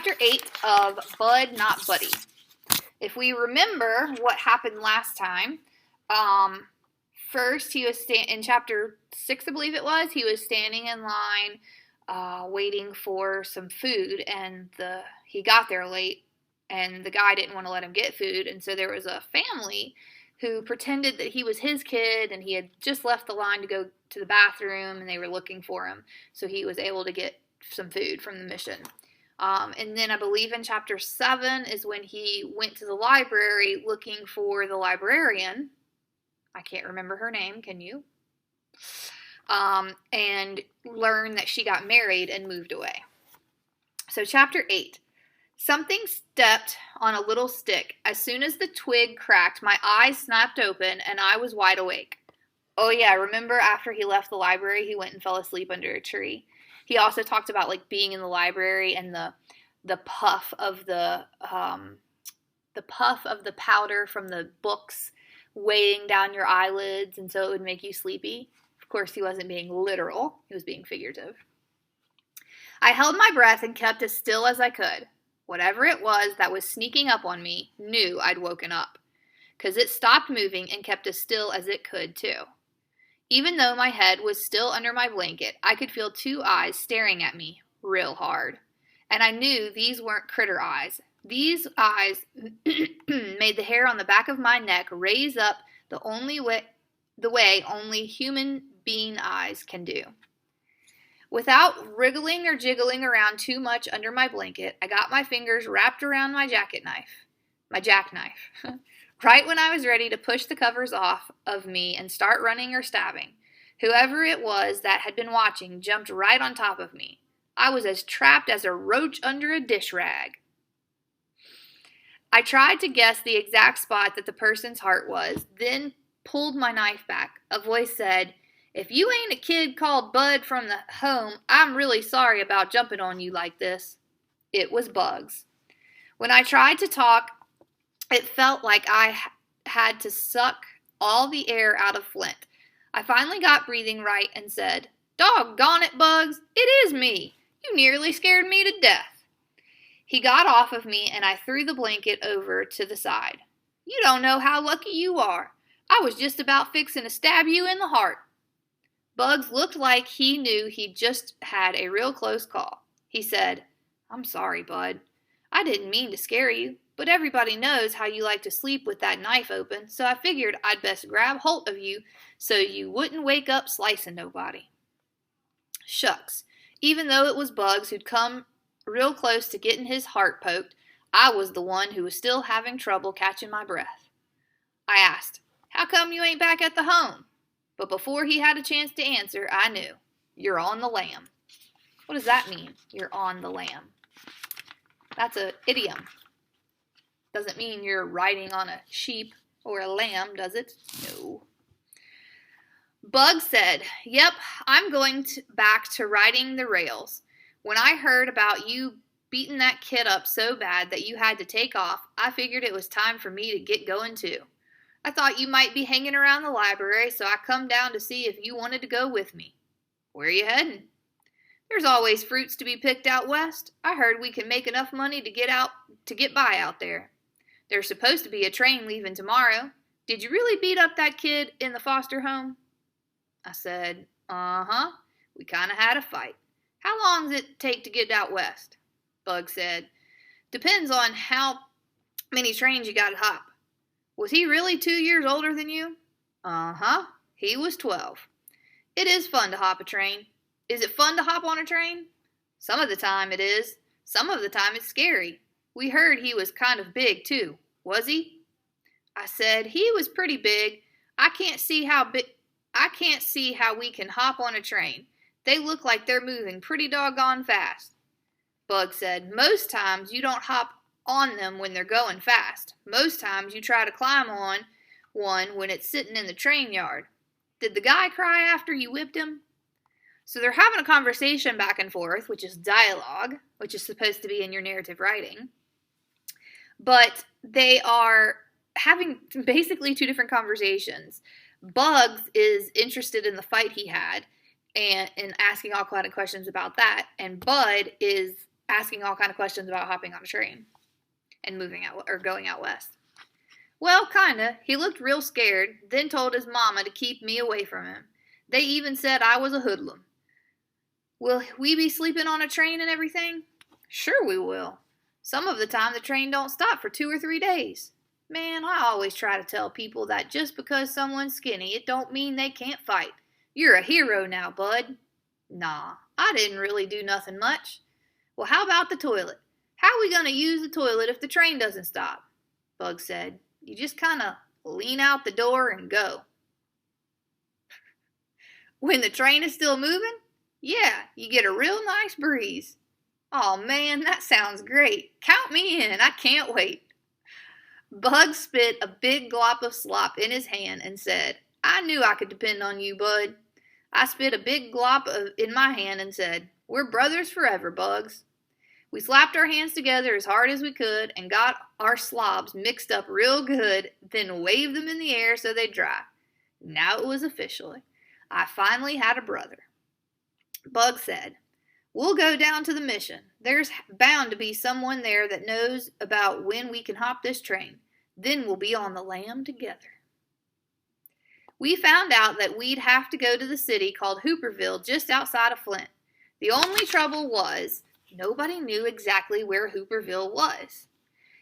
chapter 8 of Bud Not Buddy. If we remember what happened last time, first he was in chapter 6, I believe it was, he was standing in line waiting for some food, and he got there late, and the guy didn't want to let him get food, and so there was a family who pretended that he was his kid, and he had just left the line to go to the bathroom, and they were looking for him, so he was able to get some food from the mission. And then I believe in chapter 7 is when he went to the library looking for the librarian. I can't remember her name, can you? And learned that she got married and moved away. So chapter 8. Something stepped on a little stick. As soon as the twig cracked, my eyes snapped open and I was wide awake. Oh yeah, remember after he left the library, he went and fell asleep under a tree. He also talked about like being in the library and the puff of the powder from the books weighing down your eyelids, and so it would make you sleepy. Of course, he wasn't being literal. He was being figurative. I held my breath and kept as still as I could. Whatever it was that was sneaking up on me knew I'd woken up, 'cause it stopped moving and kept as still as it could, too. Even though my head was still under my blanket, I could feel 2 eyes staring at me real hard. And I knew these weren't critter eyes. These eyes made the hair on the back of my neck raise up the way only human being eyes can do. Without wriggling or jiggling around too much under my blanket, I got my fingers wrapped around my jackknife. Right when I was ready to push the covers off of me and start running or stabbing, whoever it was that had been watching jumped right on top of me. I was as trapped as a roach under a dish rag. I tried to guess the exact spot that the person's heart was, then pulled my knife back. A voice said, "If you ain't a kid called Bud from the home, I'm really sorry about jumping on you like this." It was Bugs. When I tried to talk, it felt like I had to suck all the air out of Flint. I finally got breathing right and said, "Doggone it, Bugs, it is me. You nearly scared me to death." He got off of me and I threw the blanket over to the side. "You don't know how lucky you are. I was just about fixing to stab you in the heart." Bugs looked like he knew he'd just had a real close call. He said, "I'm sorry, Bud. I didn't mean to scare you, but everybody knows how you like to sleep with that knife open, so I figured I'd best grab hold of you so you wouldn't wake up slicing nobody." Shucks. Even though it was Bugs who'd come real close to getting his heart poked, I was the one who was still having trouble catching my breath. I asked, "How come you ain't back at the home?" But before he had a chance to answer, I knew. "You're on the lamb." What does that mean? You're on the lamb. That's an idiom. Doesn't mean you're riding on a sheep or a lamb, does it? No. Bug said, "Yep, I'm going back to riding the rails. When I heard about you beating that kid up so bad that you had to take off, I figured it was time for me to get going too. I thought you might be hanging around the library, so I come down to see if you wanted to go with me." "Where you heading?" "There's always fruits to be picked out west. I heard we can make enough money to get by out there. There's supposed to be a train leaving tomorrow. Did you really beat up that kid in the foster home?" I said, "Uh-huh. We kind of had a fight. How long does it take to get out west?" Bug said, "Depends on how many trains you got to hop." "Was he really 2 years older than you?" "Uh-huh. He was 12. It is fun to hop a train. Is it fun to hop on a train?" "Some of the time it is. Some of the time it's scary. We heard he was kind of big, too. Was he?" I said, "He was pretty big. I can't see how we can hop on a train. They look like they're moving pretty doggone fast." Bug said, "Most times you don't hop on them when they're going fast. Most times you try to climb on one when it's sitting in the train yard. Did the guy cry after you whipped him?" So they're having a conversation back and forth, which is dialogue, which is supposed to be in your narrative writing. But they are having basically 2 different conversations. Bugs is interested in the fight he had and asking all kind of questions about that. And Bud is asking all kind of questions about hopping on a train and moving out or going out west. Well, kinda. He looked real scared, then told his mama to keep me away from him. They even said I was a hoodlum. Will we be sleeping on a train and everything? Sure we will. Some of the time the train don't stop for 2 or 3 days. Man, I always try to tell people that just because someone's skinny, it don't mean they can't fight. You're a hero now, Bud. Nah, I didn't really do nothing much. Well, how about the toilet? How are we going to use the toilet if the train doesn't stop? Bug said, you just kind of lean out the door and go. When the train is still moving? Yeah, you get a real nice breeze. Oh man, that sounds great. Count me in, I can't wait. Bug spit a big glop of slop in his hand and said, I knew I could depend on you, Bud. I spit a big glop in my hand and said, we're brothers forever, Bugs. We slapped our hands together as hard as we could and got our slobs mixed up real good, then waved them in the air so they'd dry. Now it was official. I finally had a brother. Bug said, we'll go down to the mission. There's bound to be someone there that knows about when we can hop this train. Then we'll be on the lam together. We found out that we'd have to go to the city called Hooperville just outside of Flint. The only trouble was nobody knew exactly where Hooperville was.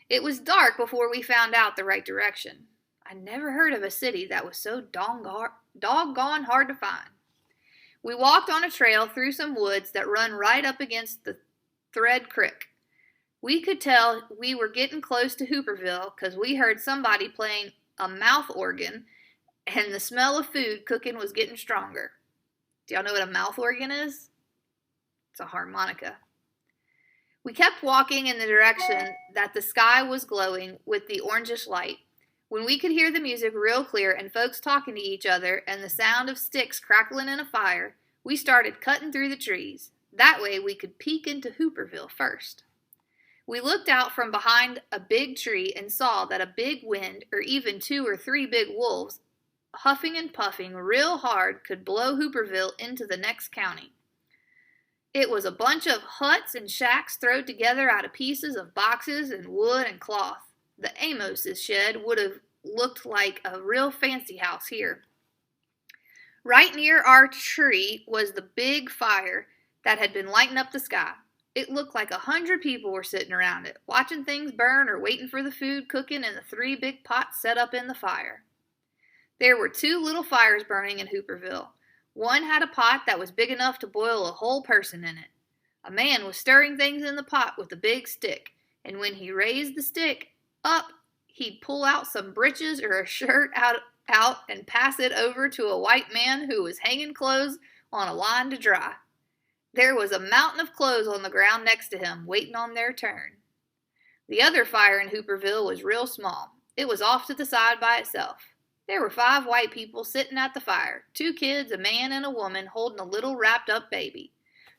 It was dark before we found out the right direction. I never heard of a city that was so doggone hard to find. We walked on a trail through some woods that run right up against the Thread Creek. We could tell we were getting close to Hooperville because we heard somebody playing a mouth organ and the smell of food cooking was getting stronger. Do y'all know what a mouth organ is? It's a harmonica. We kept walking in the direction that the sky was glowing with the orangish light. When we could hear the music real clear and folks talking to each other and the sound of sticks crackling in a fire, we started cutting through the trees. That way we could peek into Hooperville first. We looked out from behind a big tree and saw that a big wind, or even 2 or 3 big wolves, huffing and puffing real hard, could blow Hooperville into the next county. It was a bunch of huts and shacks thrown together out of pieces of boxes and wood and cloth. The Amos's shed would have looked like a real fancy house here. Right near our tree was the big fire that had been lighting up the sky. It looked like 100 people were sitting around it, watching things burn or waiting for the food cooking in the 3 big pots set up in the fire. There were 2 little fires burning in Hooperville. One had a pot that was big enough to boil a whole person in it. A man was stirring things in the pot with a big stick, and when he raised the stick up, he'd pull out some breeches or a shirt out and pass it over to a white man who was hanging clothes on a line to dry. There was a mountain of clothes on the ground next to him, waiting on their turn. The other fire in Hooperville was real small. It was off to the side by itself. There were 5 white people sitting at the fire, 2 kids, a man, and a woman holding a little wrapped-up baby.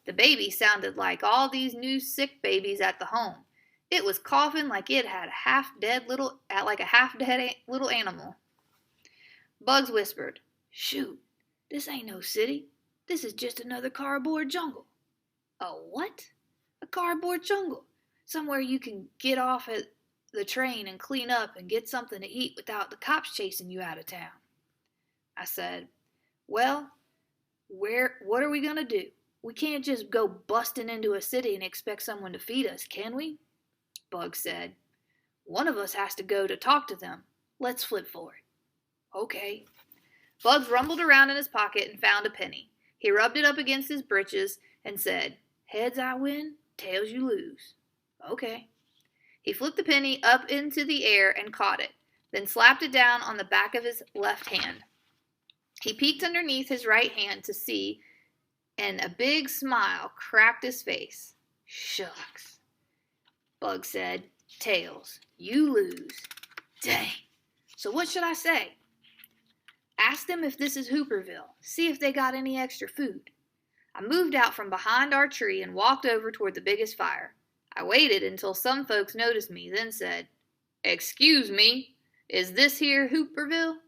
The baby sounded like all these new sick babies at the home. It was coughing like it had a half-dead little animal. Bugs whispered, "Shoot, this ain't no city. This is just another cardboard jungle." "A what?" "A cardboard jungle. Somewhere you can get off at the train and clean up and get something to eat without the cops chasing you out of town." I said, "Well, what are we going to do? We can't just go busting into a city and expect someone to feed us, can we?" Bug said, "One of us has to go to talk to them. Let's flip for it." "Okay." Bugs rumbled around in his pocket and found a penny. He rubbed it up against his breeches and said, "Heads I win, tails you lose." "Okay." He flipped the penny up into the air and caught it, then slapped it down on the back of his left hand. He peeked underneath his right hand to see, and a big smile cracked his face. "Shucks." Bug said, "Tails, you lose." "Dang. So what should I say?" "Ask them if this is Hooperville. See if they got any extra food." I moved out from behind our tree and walked over toward the biggest fire. I waited until some folks noticed me, then said, "Excuse me, is this here Hooperville?"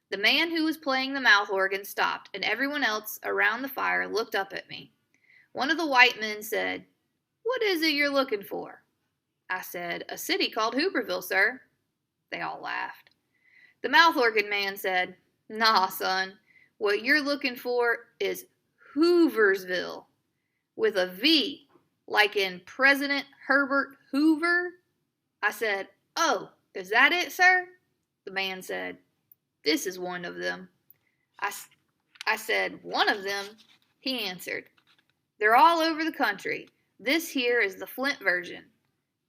The man who was playing the mouth organ stopped, and everyone else around the fire looked up at me. One of the white men said, What is it you're looking for? I said, A city called Hooverville, sir. They all laughed. The mouth organ man said, Nah, son. What you're looking for is Hooversville, with a V, like in President Herbert Hoover. I said, Oh, is that it, sir? The man said, This is one of them. I said, One of them? He answered, They're all over the country. This here is the Flint version,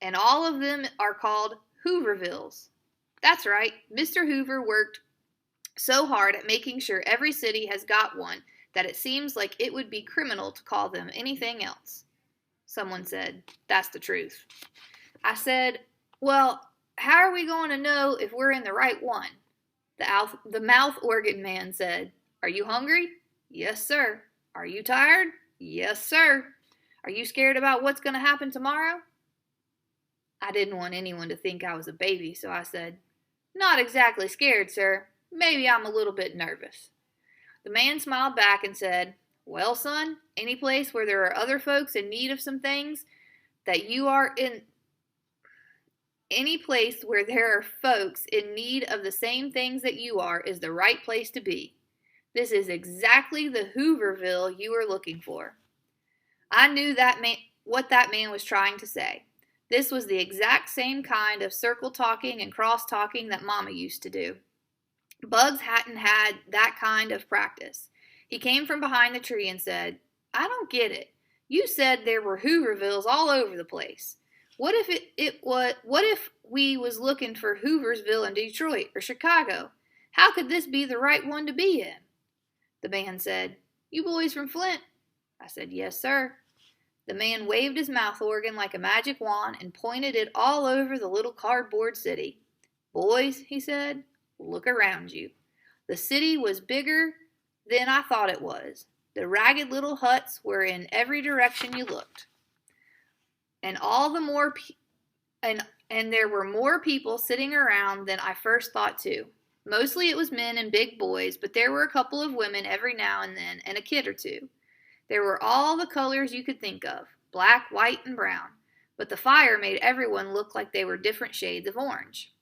and all of them are called Hoovervilles. That's right, Mr. Hoover worked so hard at making sure every city has got one that it seems like it would be criminal to call them anything else. Someone said, That's the truth. I said, Well, how are we going to know if we're in the right one? The mouth organ man said, Are you hungry? Yes, sir. Are you tired? Yes, sir. Are you scared about what's going to happen tomorrow? I didn't want anyone to think I was a baby, so I said, Not exactly scared, sir. Maybe I'm a little bit nervous. The man smiled back and said, Well, son, any place where there are other folks in need of some things that you are in, any place where there are folks in need of the same things that you are is the right place to be. This is exactly the Hooverville you are looking for. I knew what that man was trying to say. This was the exact same kind of circle talking and cross talking that Mama used to do. Bugs hadn't had that kind of practice. He came from behind the tree and said, I don't get it. You said there were Hoovervilles all over the place. What if we was looking for Hooversville in Detroit or Chicago? How could this be the right one to be in? The man said, You boys from Flint? I said, Yes, sir. The man waved his mouth organ like a magic wand and pointed it all over the little cardboard city. Boys, he said, look around you. The city was bigger than I thought it was. The ragged little huts were in every direction you looked. And there were more people sitting around than I first thought too. Mostly it was men and big boys, but there were a couple of women every now and then, and a kid or two. There were all the colors you could think of, black, white, and brown, but the fire made everyone look like they were different shades of orange.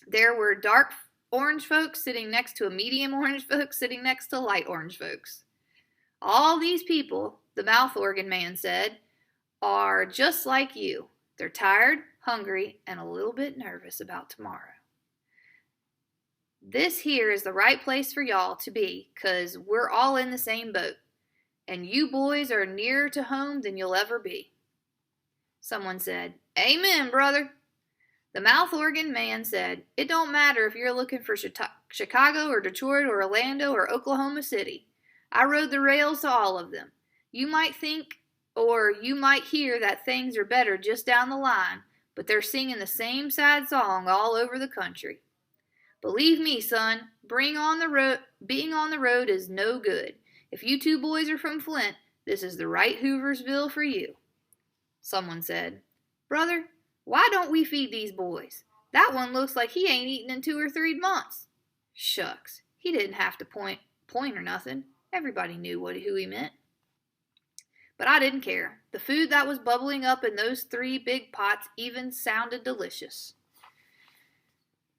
There were dark orange folks sitting next to a medium orange folks sitting next to light orange folks. All these people, the mouth organ man said, are just like you. They're tired, hungry, and a little bit nervous about tomorrow. This here is the right place for y'all to be, 'cause we're all in the same boat, and you boys are nearer to home than you'll ever be. Someone said, Amen, brother. The mouth organ man said, It don't matter if you're looking for Chicago or Detroit or Orlando or Oklahoma City. I rode the rails to all of them. You might think or you might hear that things are better just down the line, but they're singing the same sad song all over the country. Believe me, son, being on the road is no good. If you two boys are from Flint, this is the right Hooversville for you. Someone said, Brother, why don't we feed these boys? That one looks like he ain't eaten in 2 or 3 months. Shucks, he didn't have to point or nothing. Everybody knew who he meant. But I didn't care. The food that was bubbling up in those 3 big pots even sounded delicious.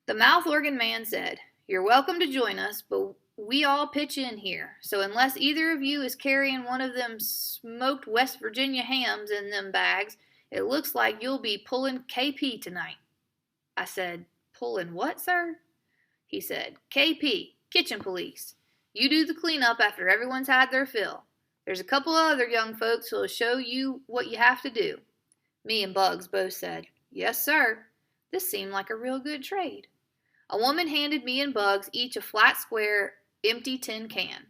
The mouth organ man said, You're welcome to join us, but we all pitch in here. So unless either of you is carrying one of them smoked West Virginia hams in them bags, it looks like you'll be pulling KP tonight. I said, Pulling what, sir? He said, KP, kitchen police. You do the cleanup after everyone's had their fill. There's a couple of other young folks who'll show you what you have to do. Me and Bugs both said, Yes, sir. This seemed like a real good trade. A woman handed me and Bugs each a flat, square, empty tin can.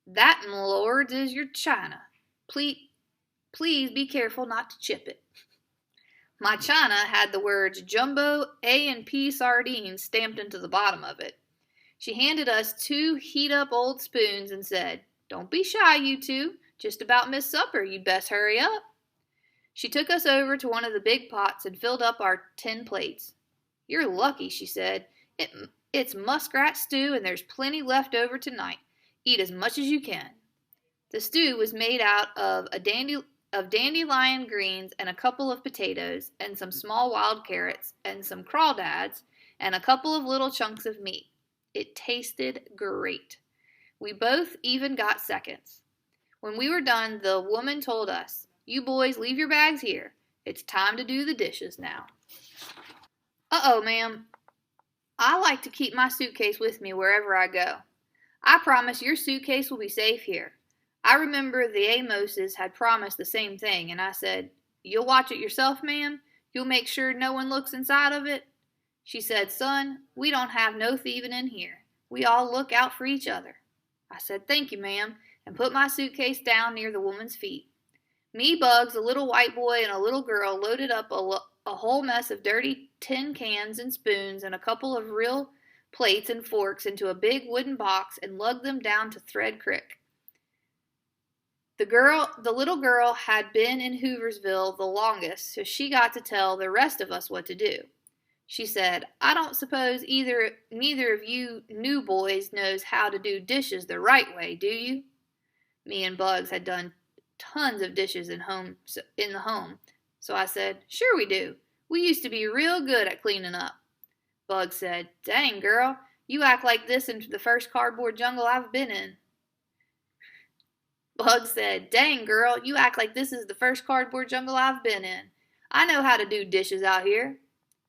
That, my lords, is your china. Please be careful not to chip it. My china had the words Jumbo A&P sardines stamped into the bottom of it. She handed us 2 heat-up old spoons and said, Don't be shy, you two. Just about missed supper. You'd best hurry up. She took us over to one of the big pots and filled up our tin plates. You're lucky, she said. It's muskrat stew and there's plenty left over tonight. Eat as much as you can. The stew was made out of a of dandelion greens and a couple of potatoes and some small wild carrots and some crawdads and a couple of little chunks of meat. It tasted great. We both even got seconds. When we were done, the woman told us, "You boys leave your bags here. It's time to do the dishes now." "Uh-oh, ma'am. I like to keep my suitcase with me wherever I go. I promise your suitcase will be safe here." I remember the Amoses had promised the same thing, and I said, "You'll watch it yourself, ma'am? You'll make sure no one looks inside of it?" She said, "Son, we don't have no thieving in here. We all look out for each other." I said, "Thank you, ma'am," and put my suitcase down near the woman's feet. Me, Bugs, a little white boy, and a little girl loaded up a whole mess of dirty tin cans and spoons and a couple of real plates and forks into a big wooden box and lugged them down to Thread Creek. The little girl had been in Hooversville the longest, so she got to tell the rest of us what to do. She said, "I don't suppose neither of you new boys knows how to do dishes the right way, do you?" Me and Bugs had done tons of dishes in the home, so I said, "Sure we do. We used to be real good at cleaning up." Bugs said, "Dang, girl, you act like this in the first cardboard jungle I've been in." Bugs said, "Dang, girl, you act like this is the first cardboard jungle I've been in. I know how to do dishes out here."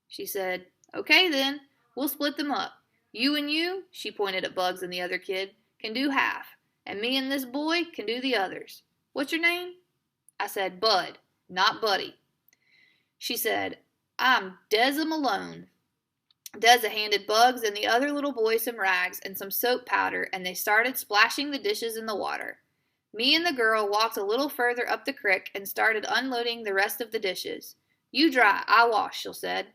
She said, "Okay then, we'll split them up. You and you," she pointed at Bugs and the other kid, "can do half, and me and this boy can do the others. What's your name?" I said, "Bud, not Buddy." She said, "I'm Deza Malone." Deza handed Bugs and the other little boy some rags and some soap powder, and they started splashing the dishes in the water. Me and the girl walked a little further up the creek and started unloading the rest of the dishes. "You dry, I wash," she said.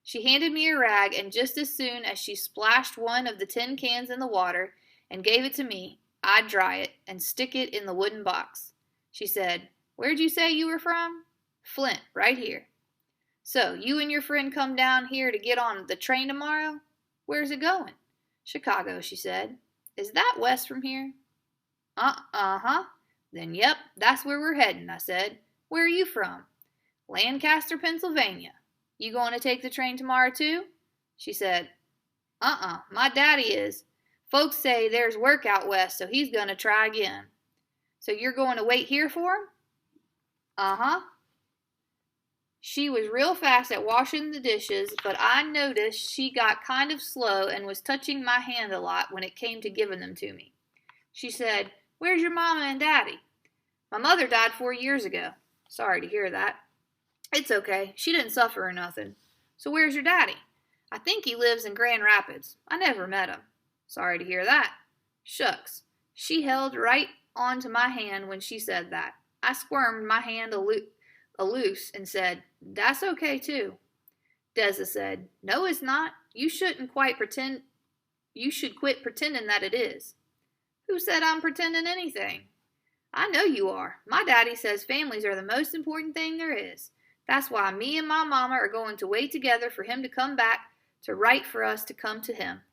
She handed me a rag, and just as soon as she splashed one of the tin cans in the water and gave it to me, I'd dry it and stick it in the wooden box. She said, "Where'd you say you were from?" "Flint, right here." "So, you and your friend come down here to get on the train tomorrow?" "Where's it going?" "Chicago," she said. "Is that west from here?" Uh-huh. "Then, yep, that's where we're heading," I said. "Where are you from?" "Lancaster, Pennsylvania." "You going to take the train tomorrow, too?" She said, my daddy is. Folks say there's work out west, so he's going to try again." "So you're going to wait here for him?" "Uh-huh." She was real fast at washing the dishes, but I noticed she got kind of slow and was touching my hand a lot when it came to giving them to me. She said, "Where's your mama and daddy?" "My mother died 4 years ago." "Sorry to hear that." "It's okay. She didn't suffer or nothing." "So where's your daddy?" "I think he lives in Grand Rapids. I never met him." "Sorry to hear that." "Shucks." She held right on to my hand when she said that. I squirmed my hand loose and said, "That's okay, too." Deza said, "No, it's not. You should quit pretending that it is." "Who said I'm pretending anything?" "I know you are. My daddy says families are the most important thing there is. That's why me and my mama are going to wait together for him to come back to write for us to come to him."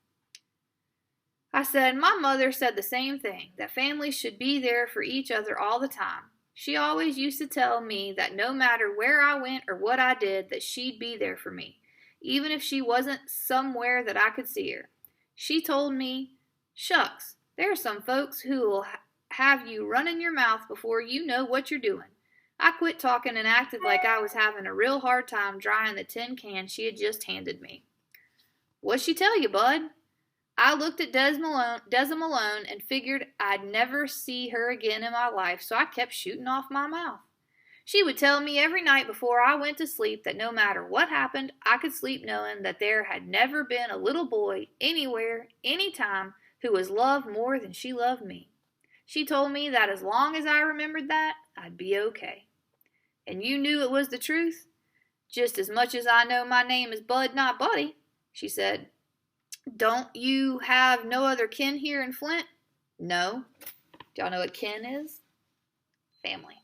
I said, "My mother said the same thing, that families should be there for each other all the time. She always used to tell me that no matter where I went or what I did, that she'd be there for me, even if she wasn't somewhere that I could see her. She told me, 'Shucks, there are some folks who will have you running your mouth before you know what you're doing.' I quit talking and acted like I was having a real hard time drying the tin can she had just handed me." "What'd she tell you, Bud?" I looked at Deza Malone and figured I'd never see her again in my life, so I kept shooting off my mouth. "She would tell me every night before I went to sleep that no matter what happened, I could sleep knowing that there had never been a little boy, anywhere, anytime, who was loved more than she loved me. She told me that as long as I remembered that, I'd be okay." "And you knew it was the truth?" "Just as much as I know my name is BudNotBuddy," she said. "Don't you have no other kin here in Flint?" "No." "Do y'all know what kin is?" Family.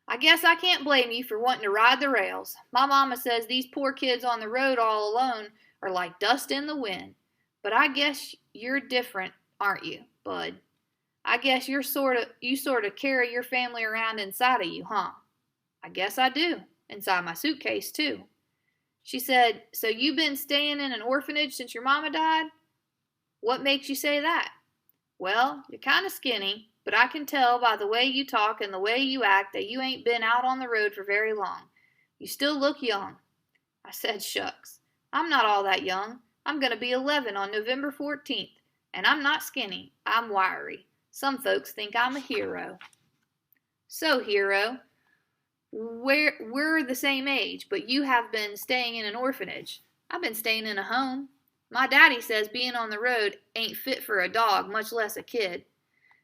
"I guess I can't blame you for wanting to ride the rails. My mama says these poor kids on the road all alone are like dust in the wind. But I guess you're different, aren't you, Bud?" I guess you sort of carry your family around inside of you, huh? I guess I do, inside my suitcase, too. She said, so you've been staying in an orphanage since your mama died? What makes you say that? Well, you're kind of skinny, but I can tell by the way you talk and the way you act that you ain't been out on the road for very long. You still look young. I said, shucks. I'm not all that young. I'm going to be 11 on November 14th, and I'm not skinny. I'm wiry. Some folks think I'm a hero. So, hero, we're the same age, but you have been staying in an orphanage. I've been staying in a home. My daddy says being on the road ain't fit for a dog, much less a kid.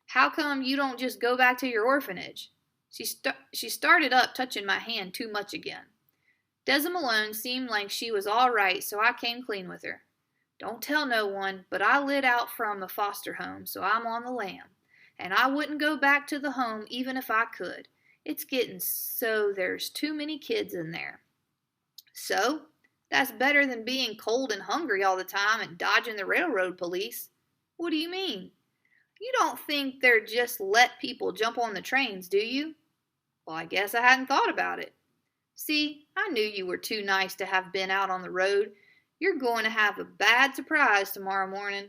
How come you don't just go back to your orphanage? She started up touching my hand too much again. Desi Malone seemed like she was all right, so I came clean with her. Don't tell no one, but I lit out from a foster home, so I'm on the lam. And I wouldn't go back to the home even if I could. It's getting so there's too many kids in there. So, that's better than being cold and hungry all the time and dodging the railroad police. What do you mean? You don't think they're just let people jump on the trains, do you? Well, I guess I hadn't thought about it. See, I knew you were too nice to have been out on the road. You're going to have a bad surprise tomorrow morning.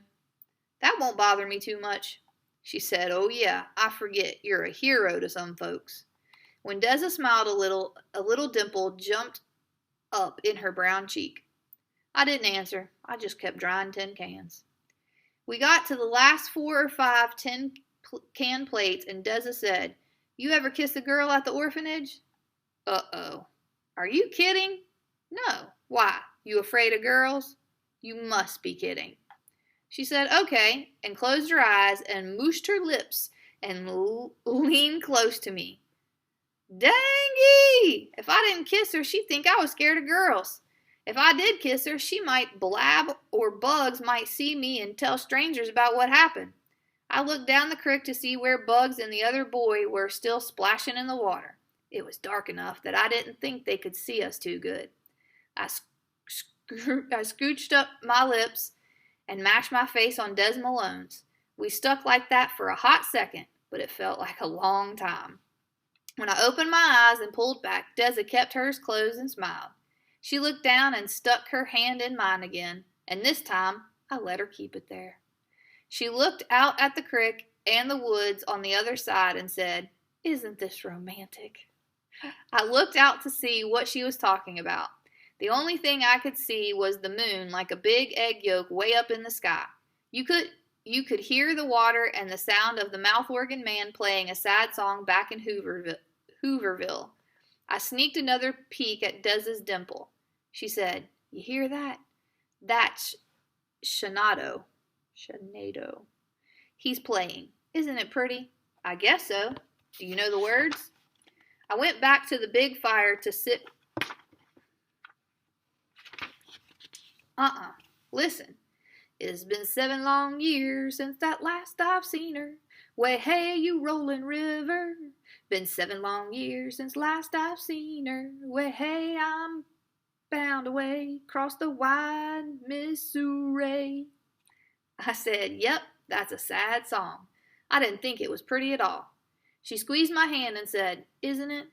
That won't bother me too much. She said, oh yeah, I forget, you're a hero to some folks. When Desi smiled a little dimple jumped up in her brown cheek. I didn't answer. I just kept drying tin cans. We got to the last 4 or 5 tin can plates, and Desi said, you ever kiss a girl at the orphanage? Uh-oh. Are you kidding? No. Why? You afraid of girls? You must be kidding. She said, okay, and closed her eyes and mooshed her lips and leaned close to me. Dangy! If I didn't kiss her, she'd think I was scared of girls. If I did kiss her, she might blab or bugs might see me and tell strangers about what happened. I looked down the creek to see where Bugs and the other boy were still splashing in the water. It was dark enough that I didn't think they could see us too good. I scooched up my lips and mashed my face on Desi Malone's. We stuck like that for a hot second, but it felt like a long time. When I opened my eyes and pulled back, Desi kept hers closed and smiled. She looked down and stuck her hand in mine again, and this time I let her keep it there. She looked out at the creek and the woods on the other side and said, isn't this romantic? I looked out to see what she was talking about. The only thing I could see was the moon like a big egg yolk way up in the sky. You could hear the water and the sound of the mouth organ man playing a sad song back in Hooverville. I sneaked another peek at Desi's dimple. She said, you hear that? That's Shanado. He's playing. Isn't it pretty? I guess so. Do you know the words? I went back to the big fire to sit. Listen. It's been 7 long years since that last I've seen her. Way hey, you rolling river. Been 7 long years since last I've seen her. Way hey, I'm bound away across the wide Missouri. I said, yep, that's a sad song. I didn't think it was pretty at all. She squeezed my hand and said, isn't it?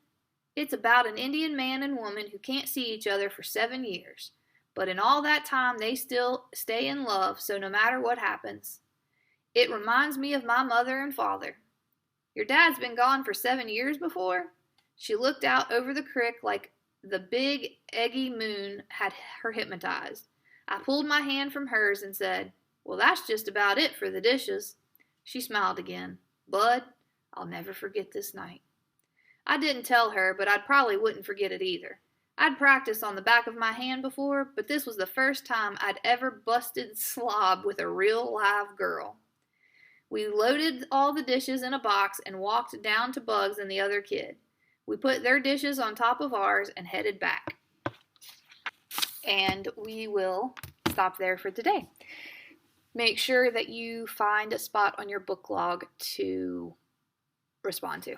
It's about an Indian man and woman who can't see each other for 7 years. But in all that time, they still stay in love, so no matter what happens. It reminds me of my mother and father. Your dad's been gone for 7 years before? She looked out over the creek like the big, eggy moon had her hypnotized. I pulled my hand from hers and said, well, that's just about it for the dishes. She smiled again. Bud, I'll never forget this night. I didn't tell her, but I probably wouldn't forget it either. I'd practiced on the back of my hand before, but this was the first time I'd ever busted slob with a real live girl. We loaded all the dishes in a box and walked down to Bugs and the other kid. We put their dishes on top of ours and headed back. And we will stop there for today. Make sure that you find a spot on your book log to respond to.